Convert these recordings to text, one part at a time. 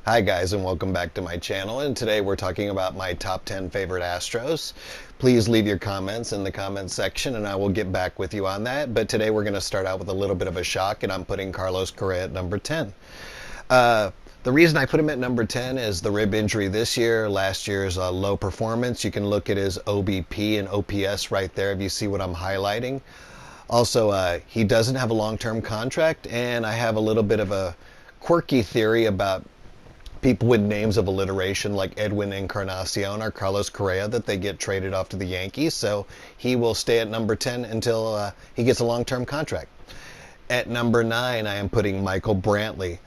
Hi guys, and welcome back to my channel, and today we're talking about my top 10 favorite Astros. Please leave your comments in the comments section and I will get back with you on that, but today we're going to start out with a little bit of a shock, and I'm putting Carlos Correa at number 10. The reason I put him at number 10 is the rib injury this year, last year's low performance. You can look at his OBP and OPS right there if you see what I'm highlighting. Also, he doesn't have a long-term contract, and I have a little bit of a quirky theory about people with names of alliteration like Edwin Encarnacion or Carlos Correa that they get traded off to the Yankees. So he will stay at number 10 until he gets a long-term contract. At number 9, I am putting Michael Brantley.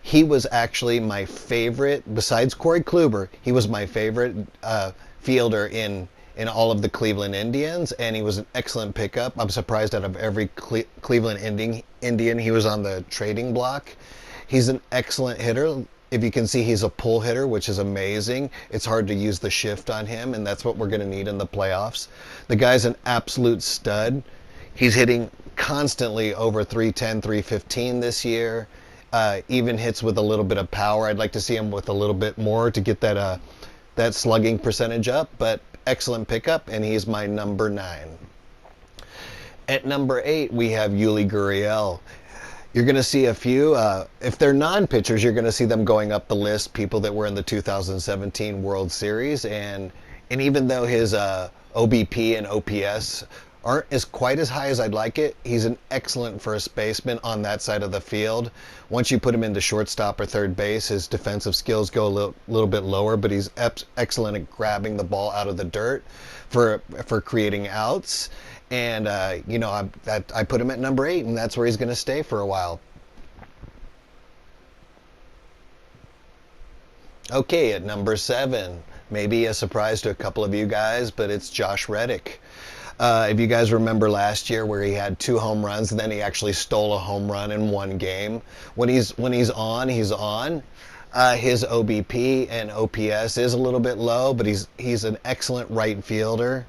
He was actually my favorite, besides Corey Kluber, he was my favorite fielder in all of the Cleveland Indians, and he was an excellent pickup. I'm surprised out of every Cleveland Indian he was on the trading block. He's an excellent hitter. If you can see, he's a pull hitter, which is amazing. It's hard to use the shift on him, and that's what we're going to need in the playoffs. The guy's an absolute stud. He's hitting constantly over 310, 315 this year. Even hits with a little bit of power. I'd like to see him with a little bit more to get that slugging percentage up, but excellent pickup, and he's my number 9. At number 8, we have Yuli Gurriel. You're going to see a few, if they're non-pitchers, you're going to see them going up the list, people that were in the 2017 World Series, and even though his OBP and OPS aren't as quite as high as I'd like it, he's an excellent first baseman on that side of the field. Once you put him into shortstop or third base, his defensive skills go a little bit lower, but he's excellent at grabbing the ball out of the dirt for creating outs. And, I put him at number 8, and that's where he's going to stay for a while. Okay, at number 7, maybe a surprise to a couple of you guys, but it's Josh Reddick. If you guys remember last year where he had 2 home runs, and then he actually stole a home run in one game. When he's on, he's on. His OBP and OPS is a little bit low, but he's an excellent right fielder.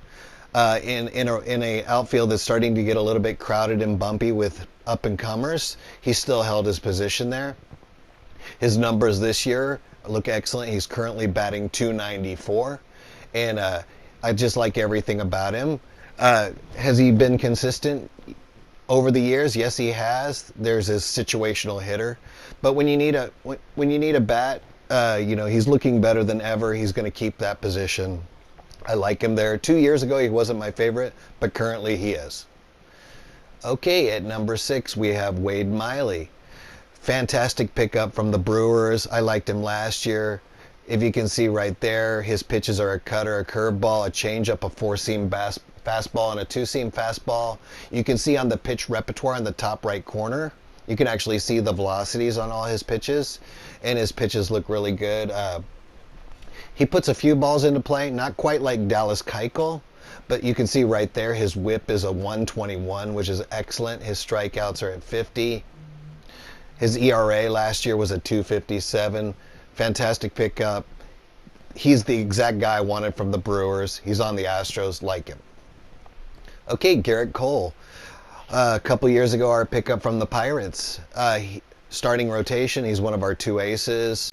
In a outfield that's starting to get a little bit crowded and bumpy with up-and-comers, he still held his position there. His numbers this year look excellent. He's currently batting .294, and I just like everything about him. Has he been consistent over the years? Yes, he has. There's his situational hitter, but when you need a bat, he's looking better than ever. He's going to keep that position. I like him there. 2 years ago, he wasn't my favorite, but currently he is. Okay, at number 6, we have Wade Miley. Fantastic pickup from the Brewers. I liked him last year. If you can see right there, his pitches are a cutter, a curveball, a changeup, a 4-seam fastball, and a 2-seam fastball. You can see on the pitch repertoire in the top right corner, you can actually see the velocities on all his pitches, and his pitches look really good. He puts a few balls into play, not quite like Dallas Keuchel, but you can see right there his whip is a 121, which is excellent. His strikeouts are at 50. His ERA last year was a 2.57. Fantastic pickup. He's the exact guy I wanted from the Brewers. He's on the Astros, like him. Okay, Garrett Cole. A couple years ago, our pickup from the Pirates. Starting rotation, he's one of our 2 aces.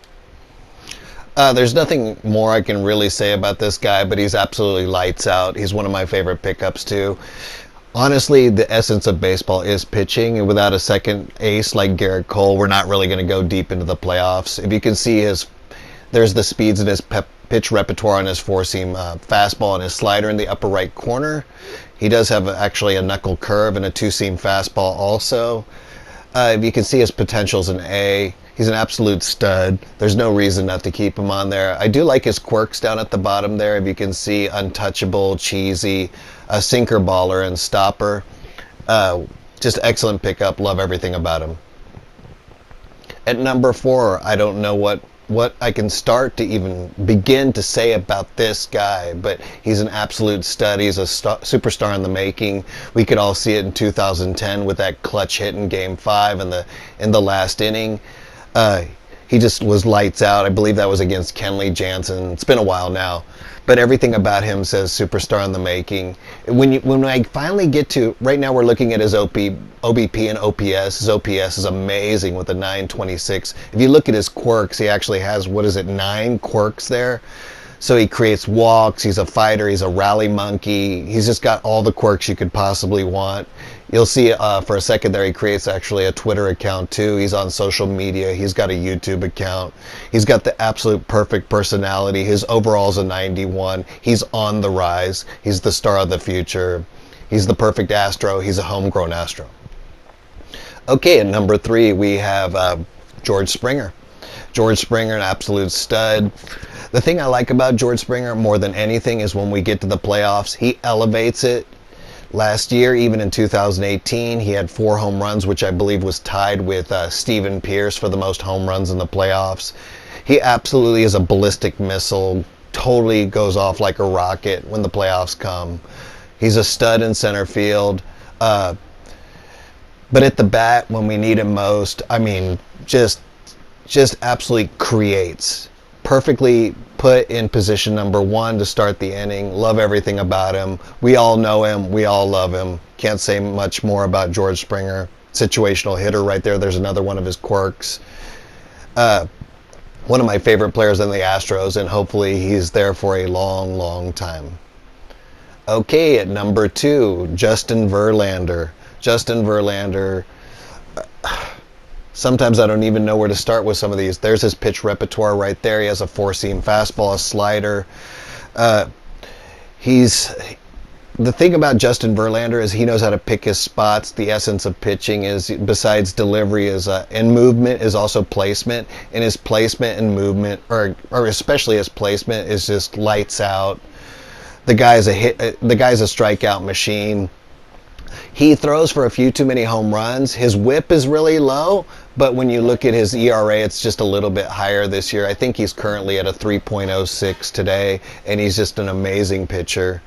There's nothing more I can really say about this guy, but he's absolutely lights out. He's one of my favorite pickups too. Honestly, the essence of baseball is pitching, and without a second ace like Garrett Cole, we're not really going to go deep into the playoffs. If you can see there's the speeds in his pitch repertoire on his 4-seam fastball and his slider in the upper right corner. He does have actually a knuckle curve and a 2-seam fastball also. If you can see his potential's an A. He's an absolute stud. There's no reason not to keep him on there. I do like his quirks down at the bottom there. If you can see, untouchable, cheesy, a sinker baller and stopper. Just excellent pickup. Love everything about him. At number 4, I don't know what I can start to even begin to say about this guy, but he's an absolute stud. He's a superstar in the making. We could all see it in 2010 with that clutch hit in Game 5 in the last inning. He just was lights out. I believe that was against Kenley Jansen. It's been a while now, but everything about him says superstar in the making. When I finally get to, right now we're looking at his OBP and OPS. His OPS is amazing with a 926. If you look at his quirks, he actually has, 9 quirks there. So he creates walks, he's a fighter, he's a rally monkey, he's just got all the quirks you could possibly want. You'll see for a second there he creates actually a Twitter account too. He's on social media, he's got a YouTube account. He's got the absolute perfect personality. His overall's a 91. He's on the rise. He's the star of the future. He's the perfect Astro. He's a homegrown Astro. Okay, at number 3 we have George Springer. George Springer, an absolute stud. The thing I like about George Springer more than anything is when we get to the playoffs, he elevates it. Last year, even in 2018, he had 4 home runs, which I believe was tied with Steven Pearce for the most home runs in the playoffs. He absolutely is a ballistic missile, totally goes off like a rocket when the playoffs come. He's a stud in center field. But at the bat, when we need him most, I mean, just absolutely creates. Perfectly put in position number 1 to start the inning. Love everything about him. We all know him. We all love him. Can't say much more about George Springer. Situational hitter right there. There's another one of his quirks. One of my favorite players in the Astros, and hopefully he's there for a long, long time. Okay, at number 2, Justin Verlander. Justin Verlander. Sometimes I don't even know where to start with some of these. There's his pitch repertoire right there. He has a 4-seam fastball, a slider. The thing about Justin Verlander is he knows how to pick his spots. The essence of pitching is, besides delivery, and movement, is also placement. And his placement and movement, or especially his placement, is just lights out. The guy's a strikeout machine. He throws for a few too many home runs. His whip is really low, but when you look at his ERA, it's just a little bit higher this year. I think he's currently at a 3.06 today, and he's just an amazing pitcher.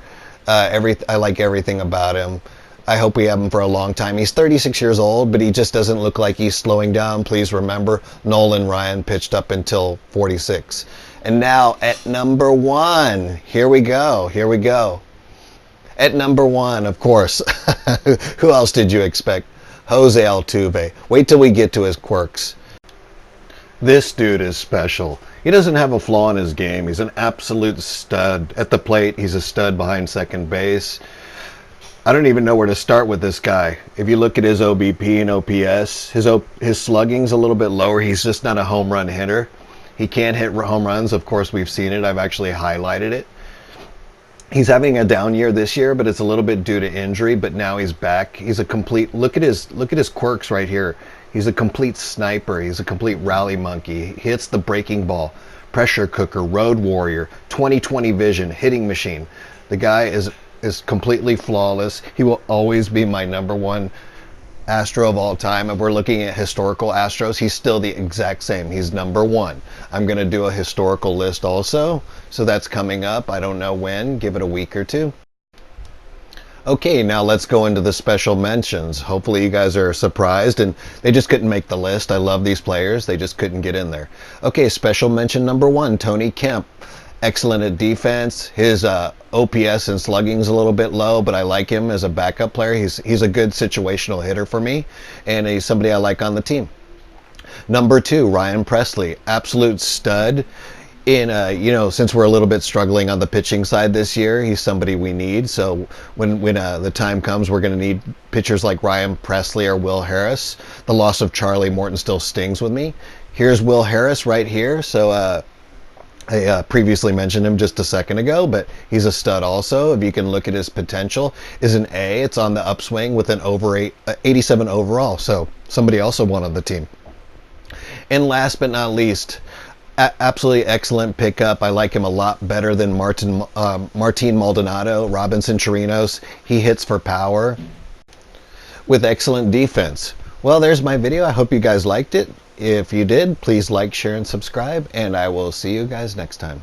I like everything about him. I hope we have him for a long time. He's 36 years old, but he just doesn't look like he's slowing down. Please remember, Nolan Ryan pitched up until 46. And now at number 1, here we go. At number 1, of course, who else did you expect? Jose Altuve. Wait till we get to his quirks. This dude is special. He doesn't have a flaw in his game. He's an absolute stud. At the plate, he's a stud behind second base. I don't even know where to start with this guy. If you look at his OBP and OPS, his slugging's a little bit lower. He's just not a home run hitter. He can't hit home runs. Of course, we've seen it. I've actually highlighted it. He's having a down year this year, but it's a little bit due to injury, but now he's back. He's a complete, look at his quirks right here. He's a complete sniper. He's a complete rally monkey. He hits the breaking ball, pressure cooker, road warrior, 20/20 vision, hitting machine. The guy is completely flawless. He will always be my number 1 Astro of all time. If we're looking at historical Astros, he's still the exact same. He's number 1. I'm going to do a historical list also, so that's coming up. I don't know when. Give it a week or 2. Okay, now let's go into the special mentions. Hopefully you guys are surprised, and they just couldn't make the list. I love these players. They just couldn't get in there. Okay, special mention number 1, Tony Kemp. Excellent at defense. His OPS and slugging's a little bit low, but I like him as a backup player. He's a good situational hitter for me, and he's somebody I like on the team. Number 2, Ryan Presley. Absolute stud. Since we're a little bit struggling on the pitching side this year, he's somebody we need. So when the time comes, we're going to need pitchers like Ryan Presley or Will Harris. The loss of Charlie Morton still stings with me. Here's Will Harris right here. So I previously mentioned him just a second ago, but he's a stud also. If you can look at his potential, is an A. It's on the upswing with an 87 overall. So somebody also won on the team. And last but not least, absolutely excellent pickup. I like him a lot better than Martin Maldonado, Robinson Chirinos. He hits for power with excellent defense. Well, there's my video. I hope you guys liked it. If you did, please like, share, and subscribe, and I will see you guys next time.